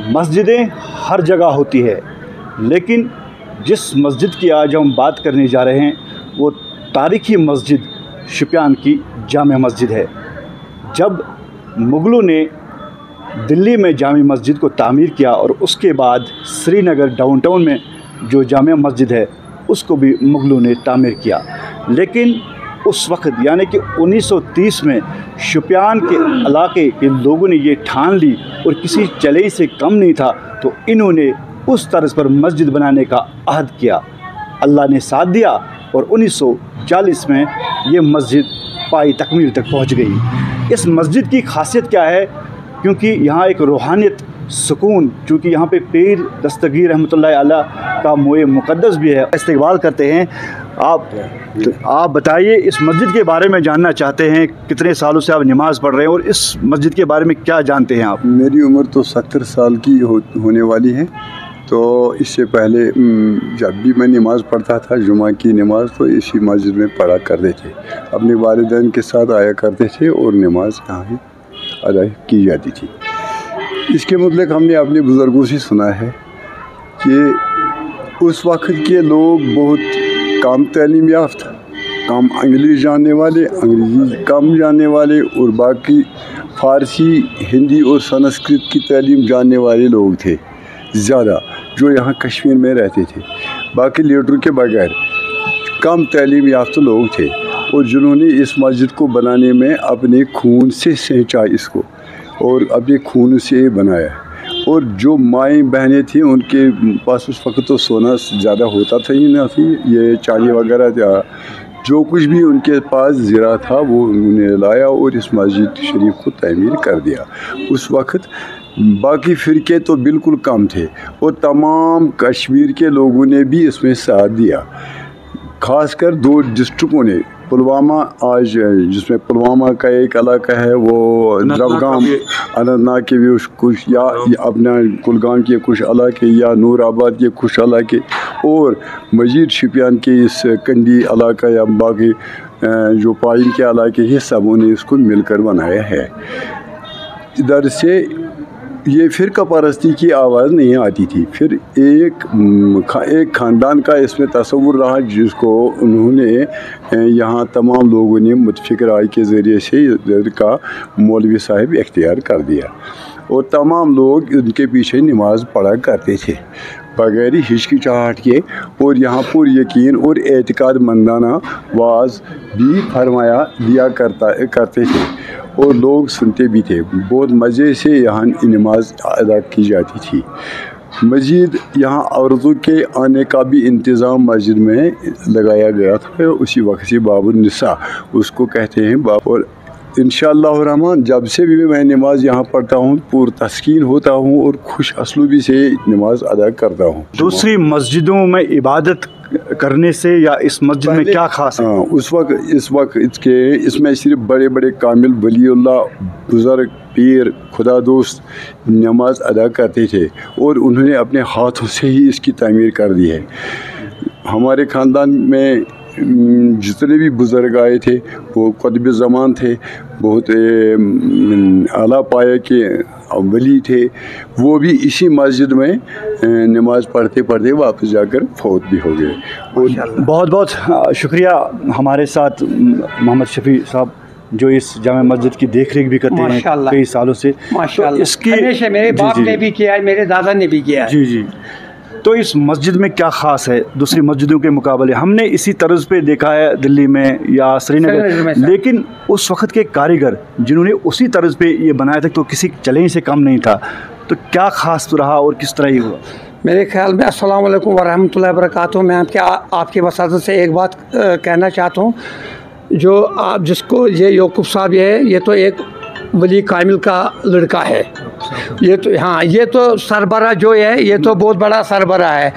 مسجدیں ہر جگہ ہوتی ہے، لیکن جس مسجد کی آج ہم بات کرنے جا رہے ہیں وہ تاریخی مسجد شوپیان کی جامع مسجد ہے۔ جب مغلوں نے دلی میں جامع مسجد کو تعمیر کیا اور اس کے بعد سری نگر ڈاؤن ٹاؤن میں جو جامع مسجد ہے اس کو بھی مغلوں نے تعمیر کیا، لیکن اس وقت یعنی کہ 1930 میں شوپیان کے علاقے کے لوگوں نے یہ ٹھان لی اور کسی چیلنج سے کم نہیں تھا تو انہوں نے اس طرز پر مسجد بنانے کا عہد کیا۔ اللہ نے ساتھ دیا اور 1940 میں یہ مسجد پائی تکمیل تک پہنچ گئی۔ اس مسجد کی خاصیت کیا ہے؟ کیونکہ یہاں ایک روحانیت، سکون، چونکہ یہاں پہ پیر دستگیر رحمۃ اللہ علیہ کا موئے مقدس بھی ہے، استقبال کرتے ہیں۔ آپ بتائیے، اس مسجد کے بارے میں جاننا چاہتے ہیں، کتنے سالوں سے آپ نماز پڑھ رہے ہیں اور اس مسجد کے بارے میں کیا جانتے ہیں آپ؟ میری عمر تو 70 سال کی ہونے والی ہے، تو اس سے پہلے جب بھی میں نماز پڑھتا تھا جمعہ کی نماز تو اسی مسجد میں پڑھا کرتے تھے، اپنے والدین کے ساتھ آیا کرتے تھے اور نماز یہاں ہی ادا کی جاتی تھی۔ اس کے متعلق ہم نے اپنے بزرگوں سے سنا ہے کہ اس وقت کے لوگ بہت کم تعلیم یافتہ، کم انگلش جاننے والے، انگریزی کم جاننے والے اور باقی فارسی، ہندی اور سنسکرت کی تعلیم جاننے والے لوگ تھے زیادہ، جو یہاں کشمیر میں رہتے تھے۔ باقی لیڈروں کے بغیر کم تعلیم یافتہ لوگ تھے اور جنہوں نے اس مسجد کو بنانے میں اپنے خون سے سینچا اس کو اور اپنے خون سے بنایا، اور جو مائیں بہنیں تھیں ان کے پاس اس وقت تو سونا زیادہ ہوتا تھا ہی نہ تھی، یہ چاندی وغیرہ تھا، جو کچھ بھی ان کے پاس زرا تھا وہ انہوں نے لایا اور اس مسجد شریف کو تعمیر کر دیا۔ اس وقت باقی فرقے تو بالکل کم تھے اور تمام کشمیر کے لوگوں نے بھی اس میں ساتھ دیا، خاص کر 2 ڈسٹرکوں نے، پلوامہ آج جس میں پلوامہ کا ایک علاقہ ہے وہ جلگام، اننت ناگ کے بھی کچھ، یا اپنا کلگام کے کچھ علاقے، یا نور آباد کے کچھ علاقے، اور مزید شوپیان کے اس کنڈی علاقہ یا باقی جو پائن کے علاقے ہیں، سبوں نے اس کو مل کر بنایا ہے۔ ادھر سے یہ فرقہ پرستی کی آواز نہیں آتی تھی، پھر ایک خاندان کا اس میں تصور رہا جس کو انہوں نے یہاں تمام لوگوں نے متفق رائے کے ذریعے سے ادھر کا مولوی صاحب اختیار کر دیا اور تمام لوگ ان کے پیچھے نماز پڑھا کرتے تھے بغیر ہچکچاہٹ کے، اور یہاں پر یقین اور اعتقاد مندانہ واعظ بھی فرمایا دیا کرتے تھے اور لوگ سنتے بھی تھے۔ بہت مزے سے یہاں نماز ادا کی جاتی تھی۔ مزید یہاں عورتوں کے آنے کا بھی انتظام مسجد میں لگایا گیا تھا، اسی وقت سے باب النساء اس کو کہتے ہیں۔ اور انشاءاللہ الرحمن جب سے بھی میں نماز یہاں پڑھتا ہوں پر تسکین ہوتا ہوں اور خوش اسلوبی سے نماز ادا کرتا ہوں۔ دوسری مسجدوں میں عبادت کرنے سے یا اس مسجد میں کیا خاص ہے؟ اس وقت اس میں صرف بڑے بڑے کامل ولی اللہ، بزرگ، پیر، خدا دوست نماز ادا کرتے تھے اور انہوں نے اپنے ہاتھوں سے ہی اس کی تعمیر کر دی ہے۔ ہمارے خاندان میں جتنے بھی بزرگ آئے تھے وہ قطب زمان تھے، بہت اعلیٰ پایہ کے ولی تھے، وہ بھی اسی مسجد میں نماز پڑھتے پڑھتے واپس جا کر فوت بھی ہو گئے۔ بہت بہت شکریہ ہمارے ساتھ محمد شفیع صاحب جو اس جامع مسجد کی دیکھ ریکھ بھی کرتے ہیں کئی سالوں سے۔ ماشاءاللہ، اس کی ہمیشہ میرے باپ نے بھی کیا ہے، میرے دادا نے بھی کیا ہے۔ جی جی، تو اس مسجد میں کیا خاص ہے دوسری مسجدوں کے مقابلے؟ ہم نے اسی طرز پہ دیکھا ہے دلی میں یا سری نگر، لیکن اس وقت کے کاریگر جنہوں نے اسی طرز پہ یہ بنایا تھا تو کسی چیلنج سے کم نہیں تھا، تو کیا خاص رہا اور کس طرح یہ ہوا؟ میرے خیال میں السلام علیکم ورحمۃ اللہ وبرکاتہ، میں آپ کے وساطت سے ایک بات کہنا چاہتا ہوں، جو آپ جس کو یہ یعقوب صاحب یہ تو ایک ولی کامل کا لڑکا ہے، یہ تو ہاں یہ تو سربراہ جو ہے یہ تو بہت بڑا سربراہ ہے،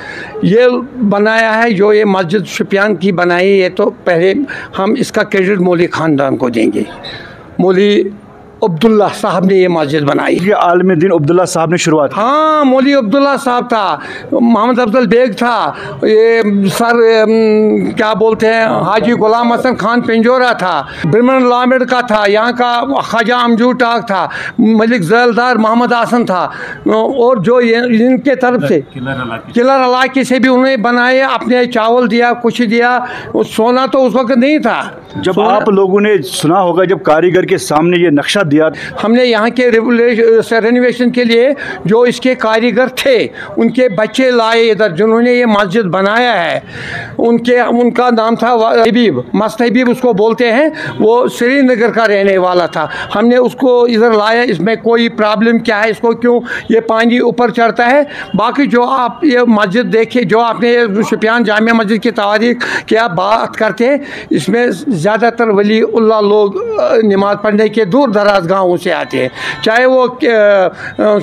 یہ بنایا ہے جو یہ مسجد شوپیان کی بنائی، یہ تو پہلے ہم اس کا کریڈٹ مولوی خاندان کو دیں گے۔ مولوی अब्दुल्ला साहब ने ये मस्जिद बनाई। ये आलिम दीन अब्दुल्ला साहब ने शुरुआत की। हाँ, मौलवी अब्दुल्ला साहब था, मोहम्मद अफजल बेग था, ये सर क्या बोलते हैं हाजी गुलाम हसन खान पिंजोरा था, ब्रह्मन लामिड का था, यहाँ का ख्वाजा अमजू टाक था, मलिक जैलदार मोहम्मद आसन था, और जो इनके तरफ से किलर इलाके से भी उन्होंने बनाए, अपने चावल दिया, कुछ दिया। सोना तो उस वक्त नहीं था। जब आप लोगों ने सुना होगा जब कारीगर के सामने ये नक्शा दिया, हमने यहाँ के रेनोवेशन के लिए जो इसके कारीगर थे उनके बच्चे लाए इधर, जिन्होंने ये मस्जिद बनाया है। उनका नाम था हबीब, मस्त हबीब उसको बोलते हैं, वो श्रीनगर का रहने वाला था। हमने उसको इधर लाया, इसमें कोई प्रॉब्लम क्या है, इसको क्यों ये पानी ऊपर चढ़ता है। बाकी जो आप ये मस्जिद देखिए, जो आपने शुपियान जामिया मस्जिद की तारीख की आप बात करते हैं, इसमें ज़्यादातर वली उल्लाह लोग नमाज़ पढ़ने के दूर दराज गाँवों से आते हैं, चाहे वो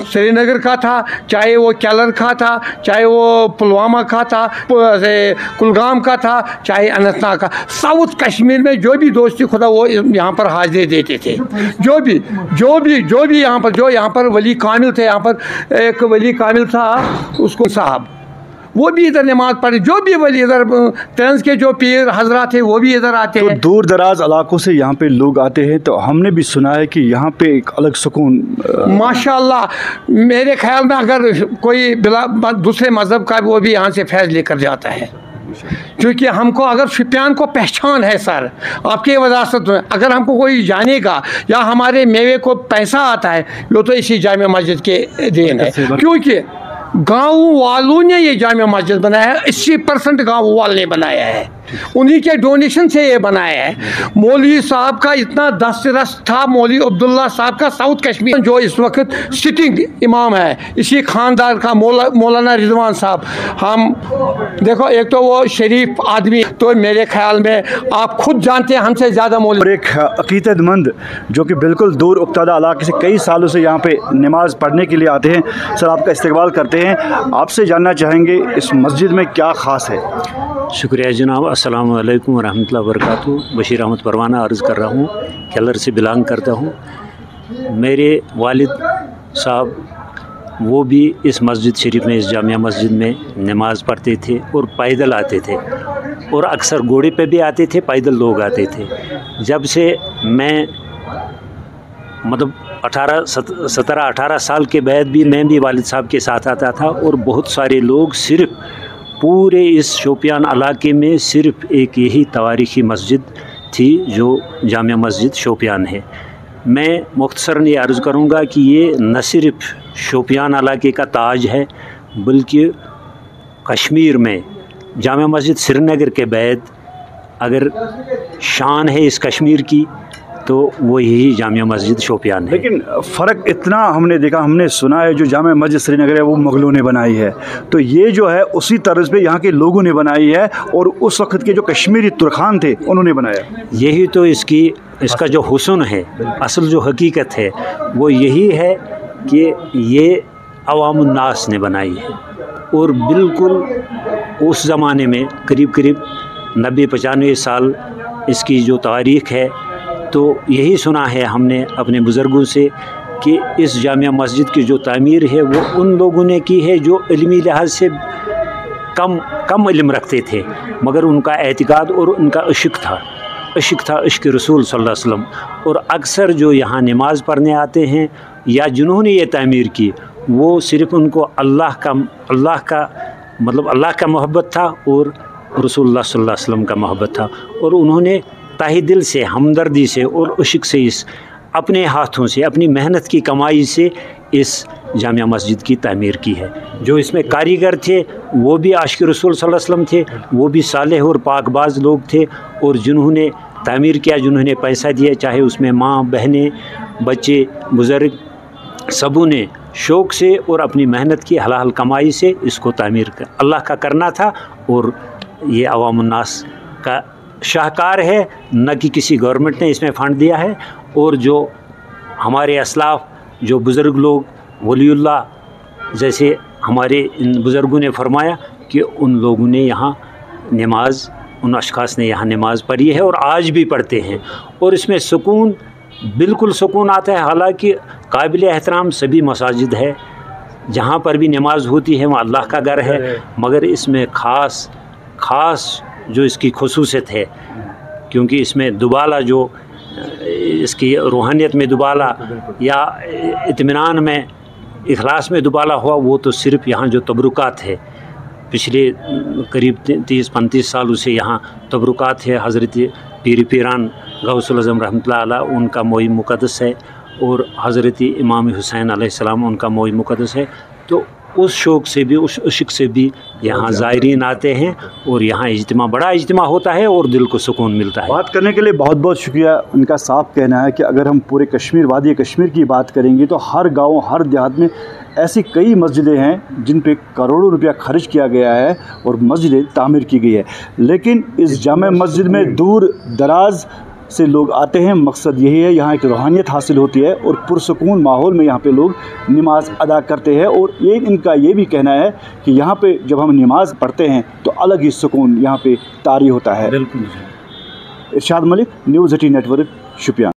श्रीनगर का था, चाहे वो केलर का था, चाहे वो पुलवामा का था, कुलगाम का था, चाहे अनंतनाग का। साउथ कश्मीर में जो भी दोस्ती खुदा वो यहाँ पर हाजिरी देते थे। जो भी यहाँ पर वली कामिल थे, यहाँ पर एक वली कामिल था उसको साहब, वो भी इधर नमाज पढ़े। जो भी वली इधर तंज के जो पीर हजरा थे वो भी इधर आते हैं। दूर दराज इलाकों से यहाँ पे लोग आते हैं, तो हमने भी सुना है कि यहाँ पे एक अलग सुकून माशाल्लाह, मेरे ख्याल में अगर कोई दूसरे मज़हब का वो भी यहाँ से फैज़ लेकर जाता है, क्योंकि हमको अगर शुपियान को पहचान है सर, आपके वजासत में अगर हमको कोई जानेगा या हमारे मेवे को पैसा आता है, वो तो इसी जामिया मस्जिद के देन है। क्योंकि गाँव वालों ने ये जामिया मस्जिद बनाया है, 80% गाँव वालों ने बनाया है, उन्हीं के डोनेशन से ये बनाया है। मौलवी साहब का इतना दस्तरस था, मौलवी अब्दुल्ला साहब का, साउथ कश्मीर जो इस वक्त सिटिंग इमाम है, इसी खानदार का मौलाना रिजवान साहब। हम देखो, एक तो वो शरीफ आदमी, तो मेरे ख्याल में आप खुद जानते हैं हमसे ज़्यादा मौलवी। और एक अकीदतमंद जो कि बिल्कुल दूर उक्तादा इलाके से कई सालों से यहाँ पे नमाज़ पढ़ने के लिए आते हैं। सर, आपका इस्तकबाल करते हैं, आपसे जानना चाहेंगे इस मस्जिद में क्या ख़ास है। शुक्रिया जनाब, अस्सलाम वालेकुम वरहमतुल्लाहि वबरकातुहू। बशीर अहमद परवाना अर्ज़ कर रहा हूँ, केलर से बिलोंग करता हूँ। मेरे वालिद साहब वो भी इस मस्जिद शरीफ में, इस जामिया मस्जिद में नमाज़ पढ़ते थे और पैदल आते थे, और अक्सर घोड़े पे भी आते थे, पैदल लोग आते थे। जब से मैं मतलब 17-18 साल के बाद भी मैं भी वालिद साहब के साथ आता था, और बहुत सारे लोग सिर्फ़ पूरे इस शोपियान इलाके में सिर्फ़ एक यही तारीख़ी मस्जिद थी जो जामिया मस्जिद शोपियान है। मैं मुख्तसरन ये अर्ज़ करूँगा कि ये न सिर्फ़ शोपियान इलाके का ताज है, बल्कि कश्मीर में जामिया मस्जिद श्रीनगर के बाद अगर शान है इस कश्मीर की, तो वो यही जामिया मस्जिद शोपियान है। लेकिन फ़र्क इतना हमने देखा, हमने सुना है जो जामिया मस्जिद श्रीनगर है वो मुग़लों ने बनाई है, तो ये जो है उसी तर्ज पे यहाँ के लोगों ने बनाई है, और उस वक्त के जो कश्मीरी तुर्खान थे उन्होंने बनाया। यही तो इसका जो हुस्न है, असल जो हकीकत है वो यही है कि ये अवामुन्नास ने बनाई है। और बिल्कुल उस ज़माने में करीब 90-95 साल इसकी जो तारीख़ है, तो यही सुना है हमने अपने बुज़ुर्गों से कि इस जामिया मस्जिद की जो तामीर है वो उन लोगों ने की है जो इल्मी लिहाज से कम इल्म रखते थे, मगर उनका एतिकाद और उनका इश्क था इश्क रसूल सल्लल्लाहु अलैहि वसल्लम। और अक्सर जो यहाँ नमाज़ पढ़ने आते हैं या जिन्होंने ये तामीर की, वो सिर्फ़ उनको अल्लाह का मतलब अल्लाह का मोहब्बत था और रसूलुल्लाह सल्लल्लाहु अलैहि वसल्लम का मोहब्बत था, और उन्होंने ताही दिल से, हमदर्दी से और इश्क से इस अपने हाथों से, अपनी मेहनत की कमाई से इस जामिया मस्जिद की तामीर की है। जो इसमें कारीगर थे वो भी आशिक रसूल सल्लल्लाहु अलैहि वसल्लम थे, वो भी सालेह और पाकबाज लोग थे, और जिन्होंने तामीर किया, जिन्होंने पैसा दिया, चाहे उसमें माँ, बहनें, बच्चे, बुज़ुर्ग, सबों ने शौक़ से और अपनी मेहनत की हलाल कमाई से इसको तामीर अल्लाह का करना था। और ये अवामुन्नास का शाहकार है, न कि किसी गवर्नमेंट ने इसमें फ़ंड दिया है। और जो हमारे असलाफ, जो बुज़ुर्ग लोग, वलीउल्लाह, जैसे हमारे इन बुज़ुर्गों ने फरमाया कि उन लोगों ने यहाँ नमाज, उन अशख़ास ने यहाँ नमाज़ पढ़ी है और आज भी पढ़ते हैं। और इसमें सुकून बिल्कुल सुकून आता है। हालांकि काबिल एहतराम सभी मसाजिद है, जहाँ पर भी नमाज होती है वहाँ अल्लाह का घर है, मगर इसमें ख़ास जो इसकी खसूसियत है, क्योंकि इसमें दुबाला जो इसकी रूहानियत में दुबाला या इत्मीनान में इखलास में दुबाला हुआ, वो तो सिर्फ़ यहाँ जो तबरुकात है, पिछले करीब 30-35 सालों से यहाँ तबरुकात है। हज़रत पीर पीरान गौसुल आज़म रहमतुल्लाह अलैह उनका मोई मुक़द्दस है, और हज़रत इमाम हुसैन अलैहिस्सलाम उनका मोई मुक़द्दस है। तो उस शौक़ से भी, उस इश्क़ से भी यहाँ ज़ायरीन आते हैं, और यहाँ इज्तिमा, बड़ा इज्तिमा होता है और दिल को सुकून मिलता है। बात करने के लिए बहुत बहुत शुक्रिया। उनका साफ कहना है कि अगर हम पूरे कश्मीर, वादी कश्मीर की बात करेंगे तो हर गांव, हर देहात में ऐसी कई मस्जिदें हैं जिन पे करोड़ों रुपया खर्च किया गया है और मस्जिदें तामीर की गई है, लेकिन इस जामे मस्जिद में दूर दराज से लोग आते हैं। मकसद यही है, यहाँ एक रूहानियत हासिल होती है और पुरसुकून माहौल में यहाँ पे लोग नमाज अदा करते हैं। और ये इनका ये भी कहना है कि यहाँ पे जब हम नमाज पढ़ते हैं तो अलग ही सुकून यहाँ पे तारी होता है। बिल्कुल। इरशाद मलिक, न्यूज़ 18 नेटवर्क, शुपियान।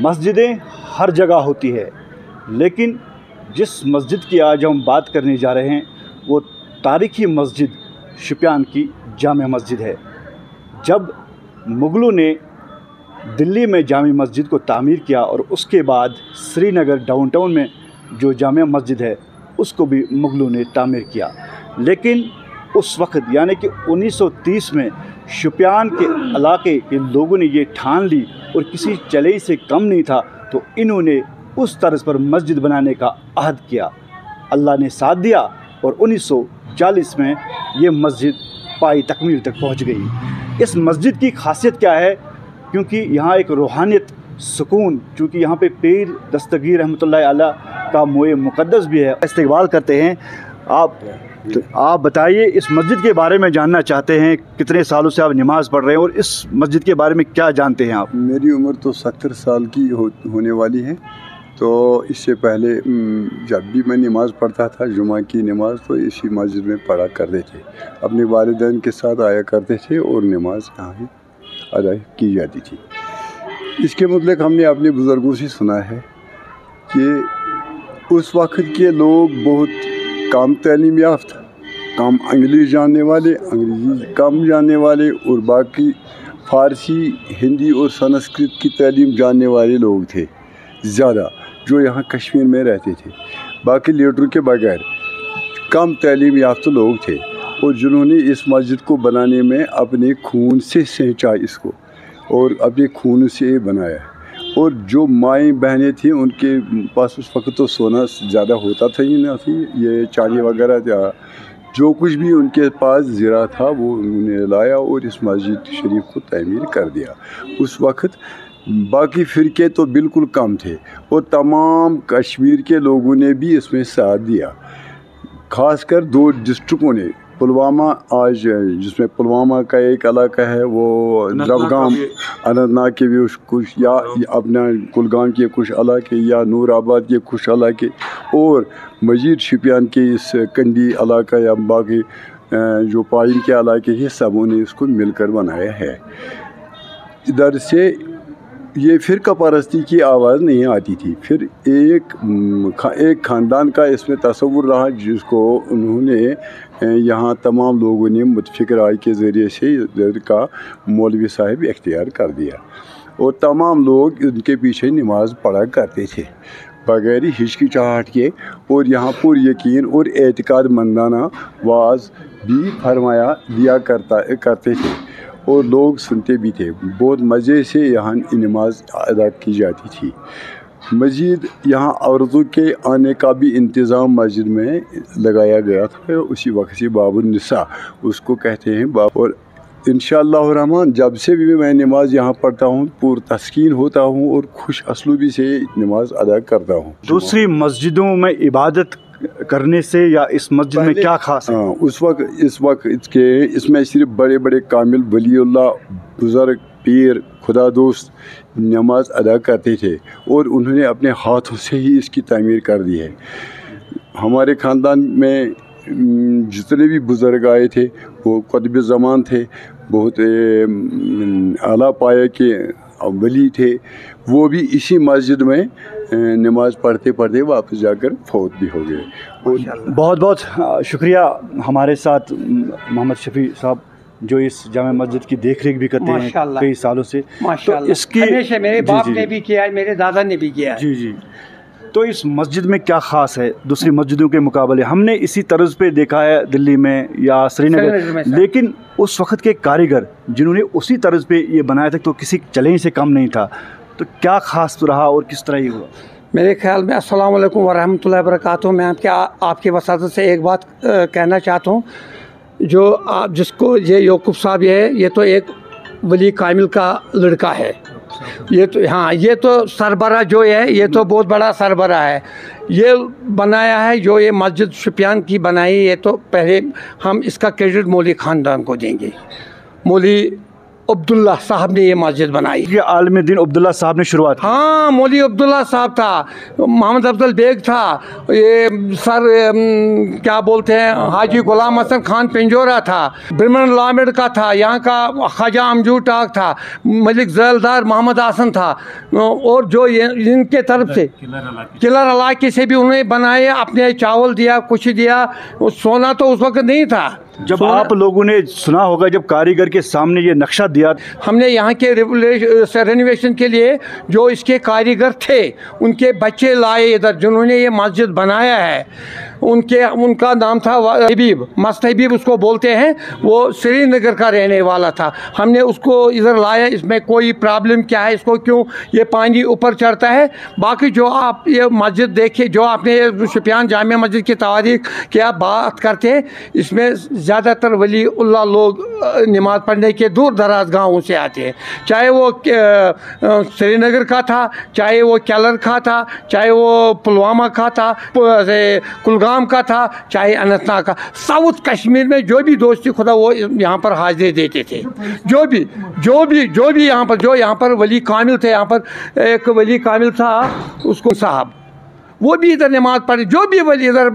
مسجدیں ہر جگہ ہوتی ہے، لیکن جس مسجد کی آج ہم بات کرنے جا رہے ہیں وہ تاریخی مسجد شوپیان کی جامع مسجد ہے۔ جب مغلوں نے دلی میں جامع مسجد کو تعمیر کیا اور اس کے بعد سری نگر ڈاؤن ٹاؤن میں جو جامع مسجد ہے اس کو بھی مغلوں نے تعمیر کیا، لیکن اس وقت یعنی کہ 1930 میں شوپیان کے علاقے کے لوگوں نے یہ ٹھان لی اور کسی چلے سے کم نہیں تھا تو انہوں نے اس طرز پر مسجد بنانے کا عہد کیا۔ اللہ نے ساتھ دیا اور 1940 میں یہ مسجد پائی تکمیل تک پہنچ گئی۔ اس مسجد کی خاصیت کیا ہے؟ کیونکہ یہاں ایک روحانیت، سکون، چونکہ یہاں پہ پیر دستگیر رحمۃ اللہ علیہ کا موئے مقدس بھی ہے، استقبال کرتے ہیں۔ آپ بتائیے، اس مسجد کے بارے میں جاننا چاہتے ہیں، کتنے سالوں سے آپ نماز پڑھ رہے ہیں اور اس مسجد کے بارے میں کیا جانتے ہیں آپ؟ میری عمر تو 70 سال کی ہونے والی ہے، تو اس سے پہلے جب بھی میں نماز پڑھتا تھا جمعہ کی نماز تو اسی مسجد میں پڑھا کرتے تھے، اپنے والدین کے ساتھ آیا کرتے تھے اور نماز یہاں ہی ادا کی جاتی تھی۔ اس کے متعلق ہم نے اپنے بزرگوں سے سنا ہے کہ اس وقت کے لوگ بہت کم تعلیم یافتہ، کم انگلش جاننے والے، انگریزی کم جاننے والے اور باقی فارسی، ہندی اور سنسکرت کی تعلیم جاننے والے لوگ تھے زیادہ، جو یہاں کشمیر میں رہتے تھے۔ باقی لیڈروں کے بغیر کم تعلیم یافتہ لوگ تھے اور جنہوں نے اس مسجد کو بنانے میں اپنے خون سے سینچا اس کو اور اپنے خون سے بنایا، اور جو مائیں بہنیں تھیں ان کے پاس اس وقت تو سونا زیادہ ہوتا تھا ہی نہ تھی، یہ چاندی وغیرہ تھا، جو کچھ بھی ان کے پاس زرا تھا وہ انہوں نے لایا اور اس مسجد شریف کو تعمیر کر دیا۔ اس وقت باقی فرقے تو بالکل کم تھے اور تمام کشمیر کے لوگوں نے بھی اس میں ساتھ دیا، خاص کر 2 ڈسٹرکوں نے، پلوامہ آج جس میں پلوامہ کا ایک علاقہ ہے وہ دربگام، اننت ناگ کے بھی کچھ، یا اپنا کلگام کے کچھ علاقے، یا نور آباد کے کچھ علاقے، اور مزید شوپیان کے اس کنڈی علاقہ یا باقی جو پائن کے علاقے ہیں، سبوں نے اس کو مل کر بنایا ہے۔ ادھر سے یہ فرقہ پرستی کی آواز نہیں آتی تھی، پھر ایک خاندان کا اس میں تصور رہا جس کو انہوں نے یہاں تمام لوگوں نے متفق رائے کے ذریعے سے ادھر کا مولوی صاحب اختیار کر دیا اور تمام لوگ ان کے پیچھے نماز پڑھا کرتے تھے بغیر ہچکچاہٹ کے، اور یہاں پر یقین اور اعتقاد مندانہ واعظ بھی فرمایا دیا کرتے تھے اور لوگ سنتے بھی تھے۔ بہت مزے سے یہاں نماز ادا کی جاتی تھی۔ مزید یہاں عورتوں کے آنے کا بھی انتظام مسجد میں لگایا گیا تھا، اسی وقت سے باب النساء اس کو کہتے ہیں۔ اور انشاءاللہ الرحمن جب سے بھی میں نماز یہاں پڑھتا ہوں پر تسکین ہوتا ہوں اور خوش اسلوبی سے نماز ادا کرتا ہوں۔ دوسری مسجدوں میں عبادت کرنے سے یا اس مسجد میں کیا خاص ہے؟ اس وقت اس میں صرف بڑے بڑے کامل ولی اللہ، بزرگ، پیر، خدا دوست نماز ادا کرتے تھے اور انہوں نے اپنے ہاتھوں سے ہی اس کی تعمیر کر دی ہے۔ ہمارے خاندان میں جتنے بھی بزرگ آئے تھے وہ قطب زمان تھے، بہت اعلیٰ پایہ کے ولی تھے، وہ بھی اسی مسجد میں نماز پڑھتے پڑھتے واپس جا کر فوت بھی ہو گئے۔ بہت بہت شکریہ ہمارے ساتھ محمد شفیع صاحب جو اس جامع مسجد کی دیکھ ریکھ بھی کرتے ہیں کئی سالوں سے۔ ماشاءاللہ، اس کی ہمیشہ میرے باپ نے بھی کیا ہے، میرے دادا نے بھی کیا ہے۔ جی جی، تو اس مسجد میں کیا خاص ہے دوسری مسجدوں کے مقابلے؟ ہم نے اسی طرز پہ دیکھا ہے دلی میں یا سری نگر، لیکن اس وقت کے کاریگر جنہوں نے اسی طرز پہ یہ بنایا تھا تو کسی چلے سے کم نہیں تھا، تو کیا خاص رہا اور کس طرح یہ ہوا؟ میرے خیال میں السلام علیکم ورحمۃ اللہ وبرکاتہ، میں آپ کے وساطت سے ایک بات کہنا چاہتا ہوں، جو جس کو یہ یعقوب صاحب یہ تو ایک ولی کامل کا لڑکا ہے، یہ تو سربراہ جو ہے یہ تو بہت بڑا سربراہ ہے، یہ بنایا ہے جو یہ مسجد شوپیان کی بنائی، یہ تو پہلے ہم اس کا کریڈٹ مولوی خاندان کو دیں گے۔ مولوی अब्दुल्ला साहब ने ये मस्जिद बनाई। ये आलिम दीन अब्दुल्ला साहब ने शुरुआत की। हाँ, मौलवी अब्दुल्ला साहब था, मोहम्मद अफजल बेग था, ये सर क्या बोलते हैं हाजी गुलाम हसन खान पिंजोरा था, ब्रह्मन लामिड का था, यहाँ का ख्वाजा अमजू टाक था, मलिक जैलदार मोहम्मद आसन था, और जो इनके तरफ से किलर इलाके से भी उन्हें बनाए, अपने चावल दिया, कुछ दिया। सोना तो उस वक्त नहीं था। जब आप लोगों ने सुना होगा जब कारीगर के सामने ये नक्शा दिया, हमने यहाँ के रेनोवेशन के लिए जो इसके कारीगर थे उनके बच्चे लाए इधर, जिन्होंने ये मस्जिद बनाया है। उनका नाम था हबीब, मस्त हबीब उसको बोलते हैं, वो श्रीनगर का रहने वाला था। हमने उसको इधर लाया, इसमें कोई प्रॉब्लम क्या है, इसको क्यों ये पानी ऊपर चढ़ता है। बाकी जो आप ये मस्जिद देखे, जो आपने शुपियान जामिया मस्जिद की तारीख की आप बात करते हैं, इसमें ज़्यादातर वली उल्लाह लोग नमाज पढ़ने के दूर दराज गाँवों से आते हैं, चाहे वो श्रीनगर का था, चाहे वो केलर का था, चाहे वो पुलवामा का था, कुलगाम का था, चाहे अनंतनाग का। साउथ कश्मीर में जो भी दोस्ती खुदा वो यहाँ पर हाजिरी देते थे। जो भी यहाँ पर वली कामिल थे, यहाँ पर एक वली कामिल था उसको साहब, वो भी इधर नमाज पढ़े। जो भी वली इधर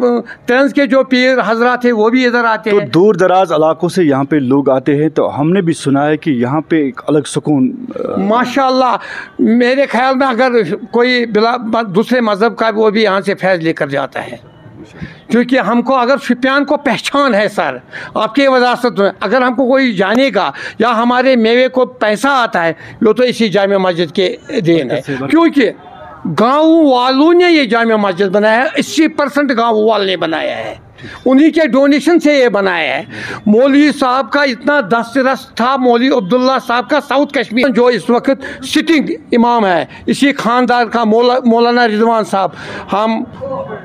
तंज के जो पीर हजरा थे वो भी इधर आते हैं। तो दूर दराज इलाकों से यहाँ पे लोग आते हैं, तो हमने भी सुना है कि यहाँ पे एक अलग सुकून माशाल्लाह, मेरे ख्याल में अगर कोई दूसरे मज़हब का वो भी यहाँ से फैज़ लेकर जाता है, क्योंकि हमको अगर शुपियान को पहचान है सर, आपके वजासत में अगर हमको कोई जानेगा या हमारे मेवे को पैसा आता है, वो तो इसी जामिया मस्जिद के देन है। क्योंकि गाँव वालों ने ये जामिया मस्जिद बनाया है, 80% गाँव वालों ने बनाया है, उन्हीं के डोनेशन से ये बनाया है। मौलवी साहब का इतना दस्तरस था, मौलवी अब्दुल्ला साहब का, साउथ कश्मीर जो इस वक्त सिटिंग इमाम है, इसी खानदान का मौलाना रिजवान साहब। हम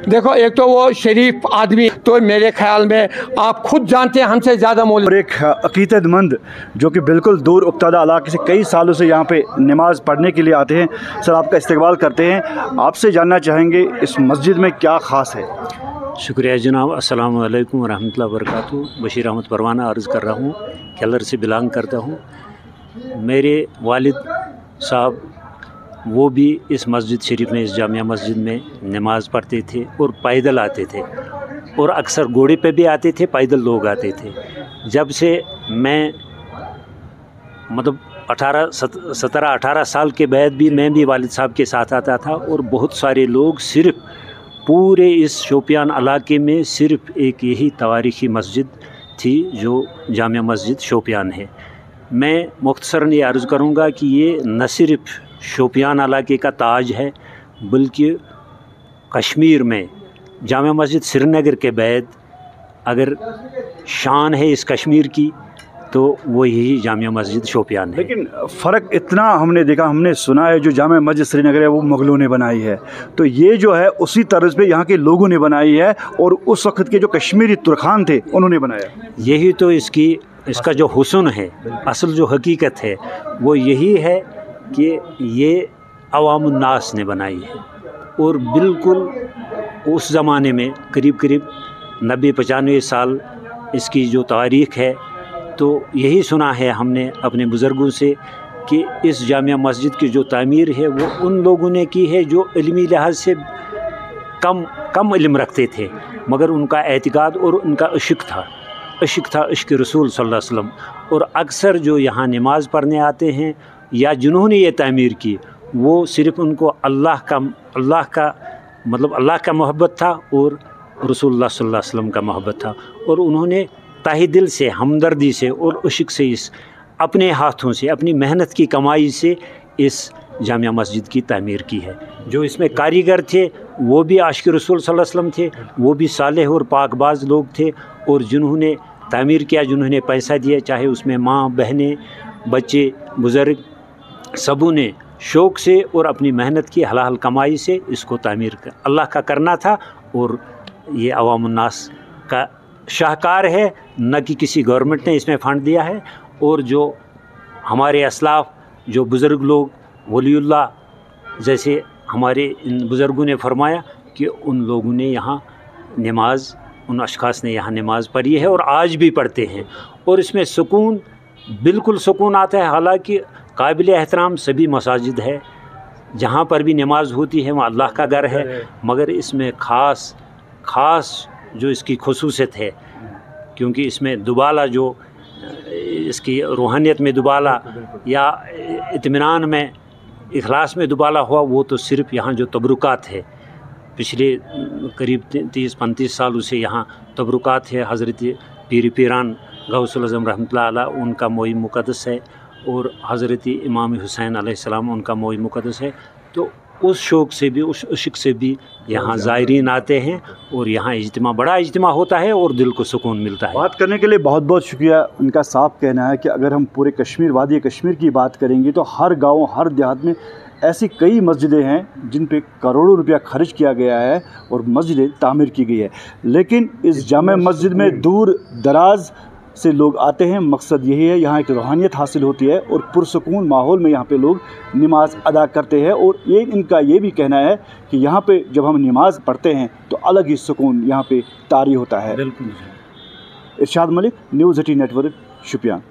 देखो, एक तो वो शरीफ आदमी, तो मेरे ख्याल में आप खुद जानते हैं हमसे ज़्यादा मौलवी। और एक अकीदतमंद जो कि बिल्कुल दूर उब्तदा इलाके से कई सालों से यहाँ पे नमाज़ पढ़ने के लिए आते हैं। सर, आपका इस्तकबाल करते हैं, आपसे जानना चाहेंगे इस मस्जिद में क्या ख़ास है। शुक्रिया जनाब, अस्सलाम वालेकुम वरहमतुल्लाहि वबरकातुहू। बशीर अहमद परवाना अर्ज़ कर रहा हूँ, केलर से बिलोंग करता हूँ। मेरे वालिद साहब वो भी इस मस्जिद शरीफ में, इस जामिया मस्जिद में नमाज़ पढ़ते थे और पैदल आते थे, और अक्सर घोड़े पे भी आते थे, पैदल लोग आते थे। जब से मैं मतलब 17-18 साल के बाद भी मैं भी वालिद साहब के साथ आता था, और बहुत सारे लोग सिर्फ़ पूरे इस शोपियान इलाके में सिर्फ़ एक यही तवारीख़ी मस्जिद थी जो जामिया मस्जिद शोपियान है। मैं मुख्तसरन ये अर्ज़ करूँगा कि ये न सिर्फ़ शोपियान इलाके का ताज है, बल्कि कश्मीर में जामिया मस्जिद श्रीनगर के बाद अगर शान है इस कश्मीर की, तो वो यही जामिया मस्जिद शोपियान है। लेकिन फ़र्क इतना हमने देखा, हमने सुना है जो जामिया मस्जिद श्रीनगर है वो मुग़लों ने बनाई है, तो ये जो है उसी तर्ज पे यहाँ के लोगों ने बनाई है, और उस वक्त के जो कश्मीरी तुर्खान थे उन्होंने बनाया। यही तो इसका जो हुस्न है, असल जो हकीकत है वो यही है कि ये अवामुन नास ने बनाई है। और बिल्कुल उस ज़माने में करीब 90-95 साल इसकी जो तारीख़ है, तो यही सुना है हमने अपने बुज़ुर्गों से कि इस जामिया मस्जिद की जो तामीर है वो उन लोगों ने की है जो इल्मी लिहाज से कम इल्म रखते थे, मगर उनका एतिकाद और उनका इश्क था इश्क रसूल सल्लल्लाहु अलैहि वसल्लम। और अक्सर जो यहाँ नमाज़ पढ़ने आते हैं या जिन्होंने ये तामीर की, वो सिर्फ़ उनको अल्लाह का मोहब्बत था और रसूलुल्लाह सल्लल्लाहु अलैहि वसल्लम का मोहब्बत था, और उन्होंने ताही दिल से, हमदर्दी से और इश्क से इस अपने हाथों से, अपनी मेहनत की कमाई से इस जामिया मस्जिद की तामीर की है। जो इसमें कारीगर थे वो भी आशिक रसूल सल्लल्लाहु अलैहि वसल्लम थे, वो भी सालेह और पाकबाज लोग थे, और जिन्होंने तामीर किया, जिन्होंने पैसा दिया, चाहे उसमें माँ, बहनें, बच्चे, बुज़ुर्ग, सबों ने शौक़ से और अपनी मेहनत की हलाल कमाई से इसको तामीर अल्लाह का करना था। और ये अवामुन नास का शाहकार है, न कि किसी गवर्नमेंट ने इसमें फ़ंड दिया है। और जो हमारे असलाफ़, जो बुज़ुर्ग लोग, वलीउल्लाह, जैसे हमारे इन बुज़ुर्गों ने फरमाया कि उन लोगों ने यहाँ नमाज, उन अशख़ास ने यहाँ नमाज़ पढ़ी है और आज भी पढ़ते हैं। और इसमें सुकून बिल्कुल सुकून आता है। हालांकि काबिल एहतराम सभी मसाजिद है, जहाँ पर भी नमाज होती है वहाँ अल्लाह का घर है, मगर इसमें ख़ास जो इसकी खसूसियत है, क्योंकि इसमें दुबाला जो इसकी रूहानियत में दुबाला या इत्मीनान में इखलास में दुबाला हुआ, वो तो सिर्फ़ यहाँ जो तबरुकात है, पिछले करीब 30-35 साल से यहाँ तबरुकात है। हज़रत पीर पीरान गौसुल आज़म रहमतुल्लाह अलैह उनका मोई मुक़द्दस है, और हज़रत इमाम हुसैन अलैहिस्सलाम उनका मोई मुक़द्दस है। तो उस शौक़ से भी, उस इश्क़ से भी यहाँ ज़ायरीन आते हैं, और यहाँ इज्तिमा, बड़ा इज्तिमा होता है और दिल को सुकून मिलता है। बात करने के लिए बहुत बहुत शुक्रिया। उनका साफ कहना है कि अगर हम पूरे कश्मीर, वादी कश्मीर की बात करेंगे तो हर गाँव, हर देहात में ऐसी कई मस्जिदें हैं जिन पे करोड़ों रुपया खर्च किया गया है और मस्जिदें तामीर की गई है, लेकिन इस जामे मस्जिद में दूर दराज से लोग आते हैं। मकसद यही है, यहाँ एक रूहानियत हासिल होती है और पुरसुकून माहौल में यहाँ पे लोग नमाज अदा करते हैं। और ये इनका ये भी कहना है कि यहाँ पे जब हम नमाज पढ़ते हैं तो अलग ही सुकून यहाँ पे तारी होता है। बिल्कुल। इरशाद मलिक, न्यूज़ 18 नेटवर्क, शुपियान।